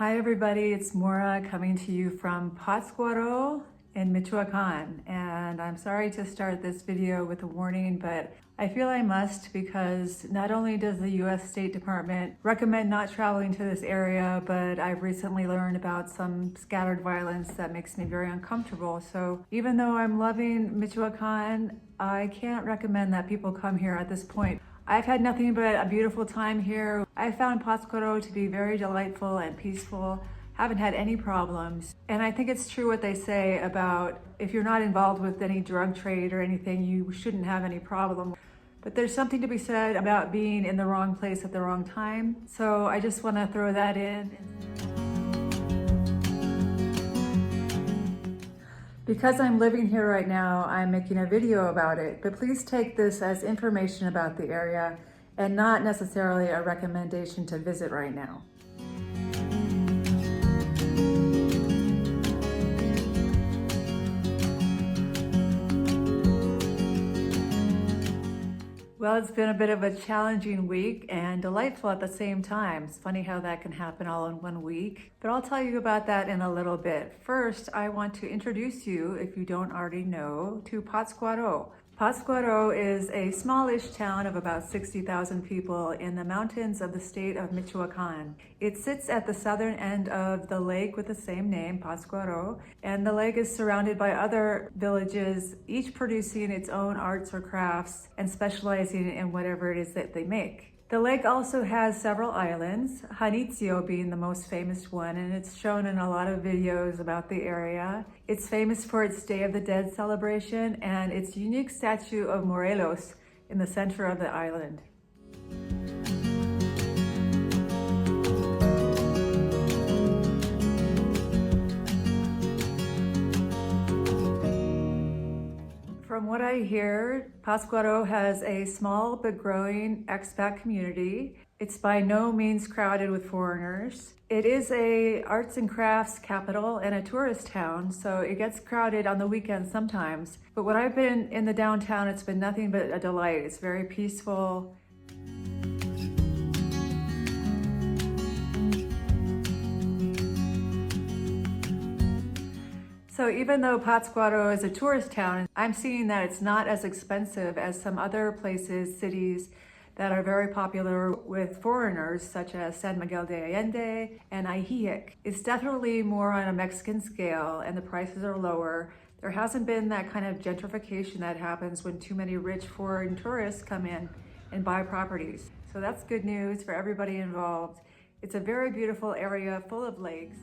Hi everybody, it's Mora coming to you from Pátzcuaro in Michoacan, and I'm sorry to start this video with a warning, but I feel I must because not only does the U.S. State Department recommend not traveling to this area, but I've recently learned about some scattered violence that makes me very uncomfortable. So even though I'm loving Michoacan, I can't recommend that people come here at this point. I've had nothing but a beautiful time here. I found Pátzcuaro to be very delightful and peaceful. Haven't had any problems. And I think it's true what they say about if you're not involved with any drug trade or anything, you shouldn't have any problem. But there's something to be said about being in the wrong place at the wrong time. So I just want to throw that in. Because I'm living here right now, I'm making a video about it, but please take this as information about the area and not necessarily a recommendation to visit right now. Well, it's been a bit of a challenging week and delightful at the same time. It's funny how that can happen all in one week, but I'll tell you about that in a little bit. First, I want to introduce you, if you don't already know, to Patzcuaro. Patzcuaro is a smallish town of about 60,000 people in the mountains of the state of Michoacan. It sits at the southern end of the lake with the same name, Patzcuaro, and the lake is surrounded by other villages, each producing its own arts or crafts and specializing in whatever it is that they make. The lake also has several islands, Janitzio being the most famous one, and it's shown in a lot of videos about the area. It's famous for its Day of the Dead celebration and its unique statue of Morelos in the center of the island. From what I hear, Pátzcuaro has a small but growing expat community. It's by no means crowded with foreigners. It is a arts and crafts capital and a tourist town, so it gets crowded on the weekends sometimes. But when I've been in the downtown, it's been nothing but a delight. It's very peaceful. So even though Pátzcuaro is a tourist town, I'm seeing that it's not as expensive as some other places, cities that are very popular with foreigners, such as San Miguel de Allende and Ajijic. It's definitely more on a Mexican scale and the prices are lower. There hasn't been that kind of gentrification that happens when too many rich foreign tourists come in and buy properties. So that's good news for everybody involved. It's a very beautiful area full of lakes.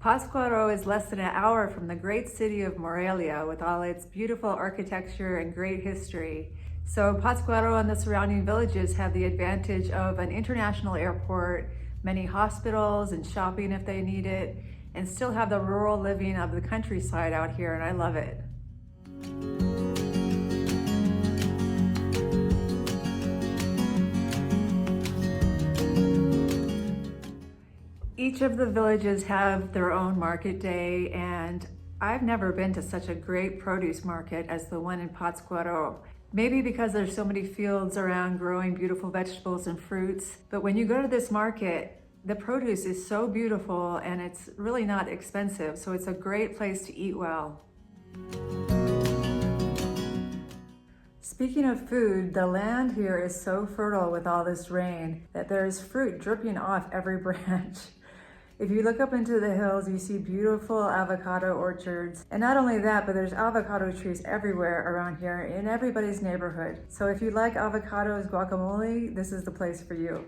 Pátzcuaro is less than an hour from the great city of Morelia with all its beautiful architecture and great history. So Pátzcuaro and the surrounding villages have the advantage of an international airport, many hospitals and shopping if they need it, and still have the rural living of the countryside out here, and I love it. Each of the villages have their own market day, and I've never been to such a great produce market as the one in Pátzcuaro. Maybe because there's so many fields around growing beautiful vegetables and fruits, but when you go to this market, the produce is so beautiful and it's really not expensive, so it's a great place to eat well. Speaking of food, the land here is so fertile with all this rain that there's fruit dripping off every branch. If you look up into the hills, you see beautiful avocado orchards. And not only that, but there's avocado trees everywhere around here in everybody's neighborhood. So if you like avocados, guacamole, this is the place for you.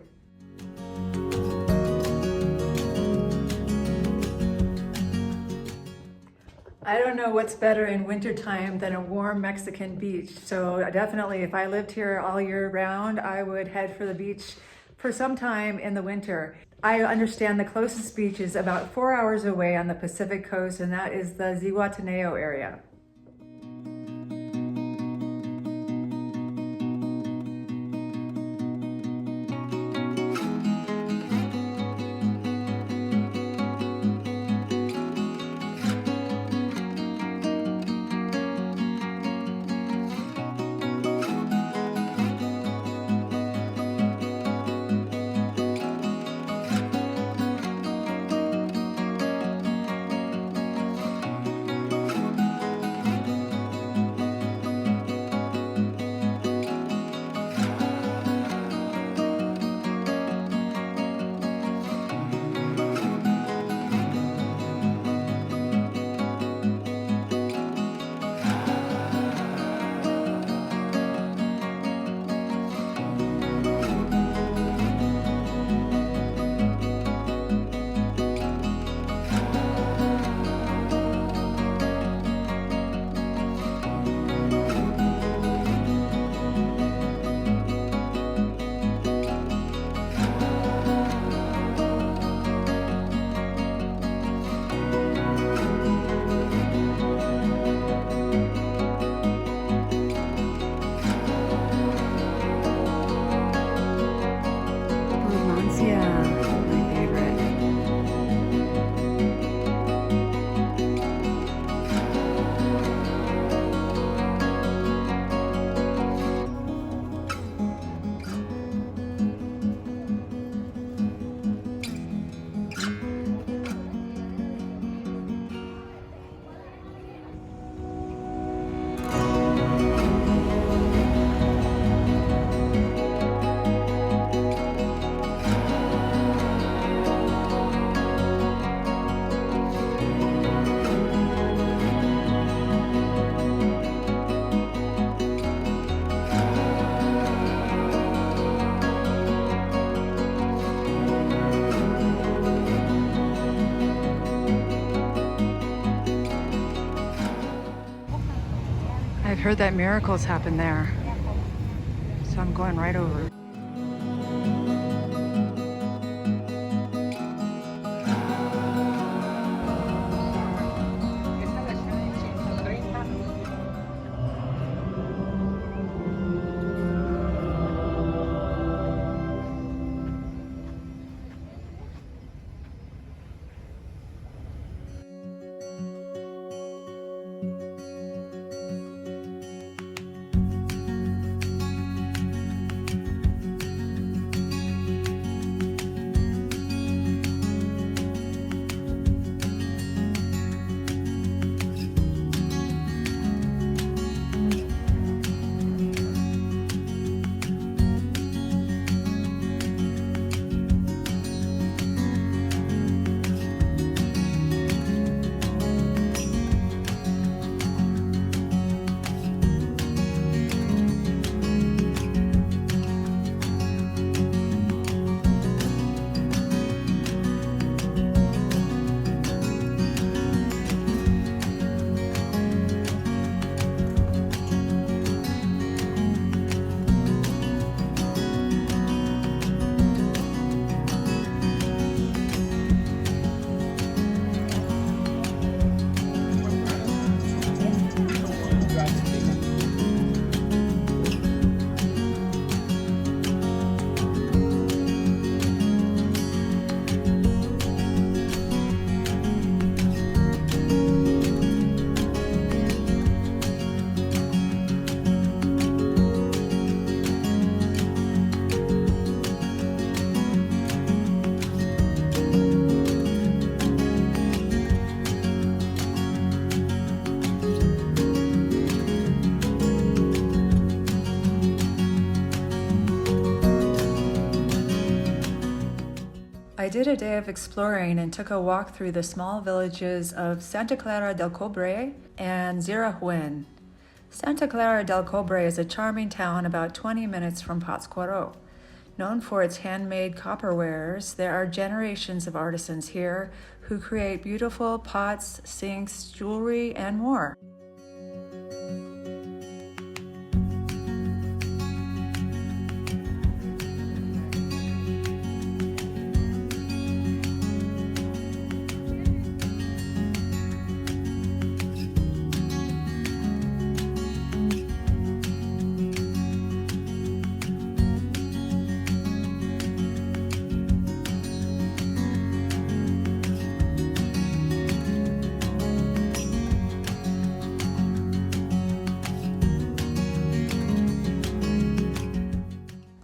I don't know what's better in wintertime than a warm Mexican beach. So definitely, if I lived here all year round, I would head for the beach for some time in the winter. I understand the closest beach is about 4 hours away on the Pacific coast, and that is the Zihuatanejo area. I've heard that miracles happen there, so I'm going right over. I did a day of exploring and took a walk through the small villages of Santa Clara del Cobre and Zirahuen. Santa Clara del Cobre is a charming town about 20 minutes from Pátzcuaro. Known for its handmade copperwares, there are generations of artisans here who create beautiful pots, sinks, jewelry, and more.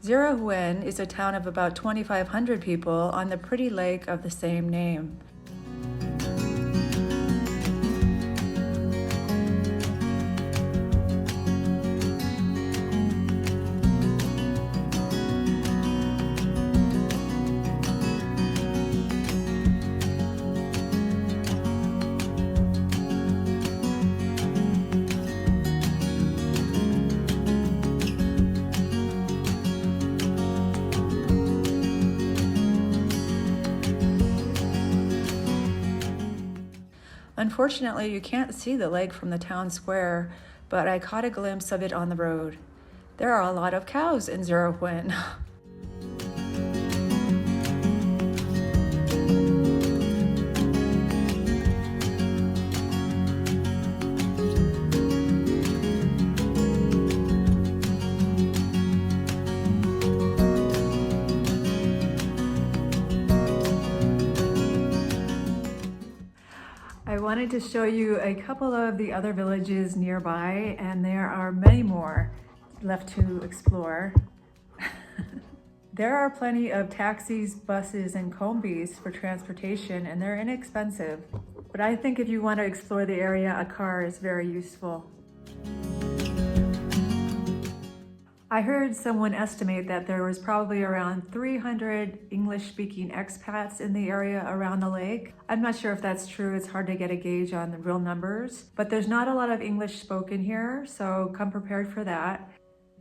Zirahuen is a town of about 2,500 people on the pretty lake of the same name. Unfortunately, you can't see the lake from the town square, but I caught a glimpse of it on the road. There are a lot of cows in Zirahuen. I wanted to show you a couple of the other villages nearby, and there are many more left to explore. There are plenty of taxis, buses, and combis for transportation, and they're inexpensive. But I think if you want to explore the area, a car is very useful. I heard someone estimate that there was probably around 300 English-speaking expats in the area around the lake. I'm not sure if that's true. It's hard to get a gauge on the real numbers, but there's not a lot of English spoken here, so come prepared for that.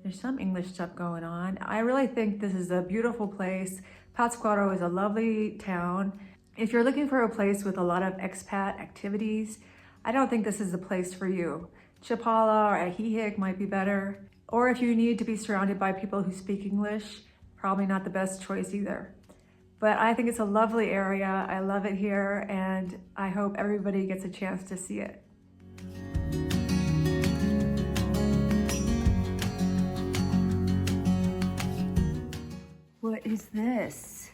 There's some English stuff going on. I really think this is a beautiful place. Pátzcuaro is a lovely town. If you're looking for a place with a lot of expat activities, I don't think this is the place for you. Chapala or Ahihik might be better. Or if you need to be surrounded by people who speak English, probably not the best choice either. But I think it's a lovely area. I love it here, and I hope everybody gets a chance to see it. What is this?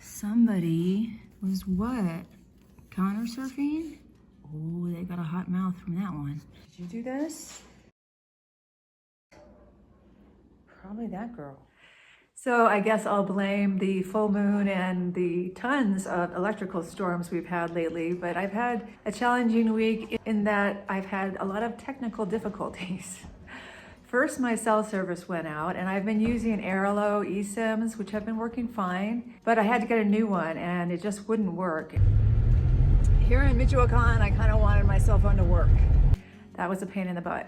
Somebody was what? Counter surfing? Oh, they got a hot mouth from that one. Did you do this? Probably that girl. So I guess I'll blame the full moon and the tons of electrical storms we've had lately, but I've had a challenging week in that I've had a lot of technical difficulties. First, my cell service went out, and I've been using Airalo eSIMs, which have been working fine, but I had to get a new one, and it just wouldn't work. Here in Michoacan, I kind of wanted my cell phone to work. That was a pain in the butt.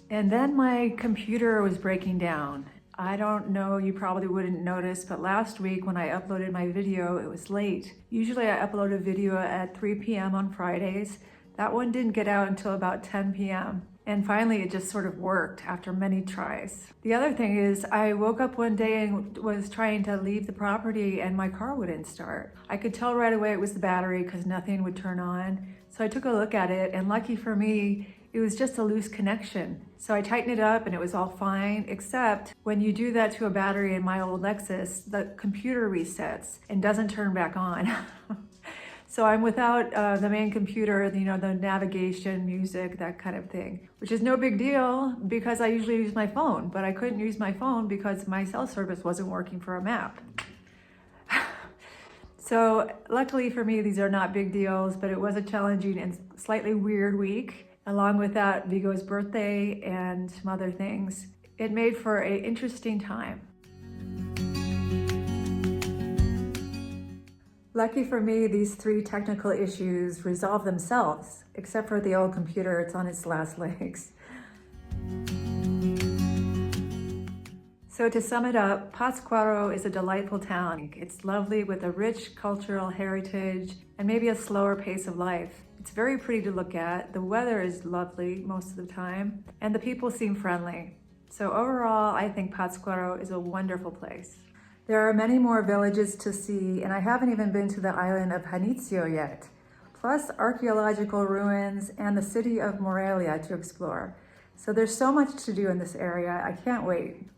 And then my computer was breaking down. I don't know, you probably wouldn't notice, but last week when I uploaded my video, it was late. Usually I upload a video at 3 p.m. on Fridays. That one didn't get out until about 10 p.m. And finally, it just sort of worked after many tries. The other thing is I woke up one day and was trying to leave the property and my car wouldn't start. I could tell right away it was the battery because nothing would turn on. So I took a look at it, and lucky for me, it was just a loose connection. So I tightened it up and it was all fine, except when you do that to a battery in my old Lexus, the computer resets and doesn't turn back on. So I'm without the main computer, the navigation, music, that kind of thing, which is no big deal because I usually use my phone, but I couldn't use my phone because my cell service wasn't working for a map. So luckily for me, these are not big deals, but it was a challenging and slightly weird week. Along with that, Vigo's birthday and some other things. It made for an interesting time. Lucky for me, these 3 technical issues resolved themselves, except for the old computer, it's on its last legs. So to sum it up, Pátzcuaro is a delightful town. It's lovely with a rich cultural heritage and maybe a slower pace of life. It's very pretty to look at. The weather is lovely most of the time, and the people seem friendly. So overall, I think Pátzcuaro is a wonderful place. There are many more villages to see, and I haven't even been to the island of Janitzio yet, plus archaeological ruins and the city of Morelia to explore. So there's so much to do in this area. I can't wait.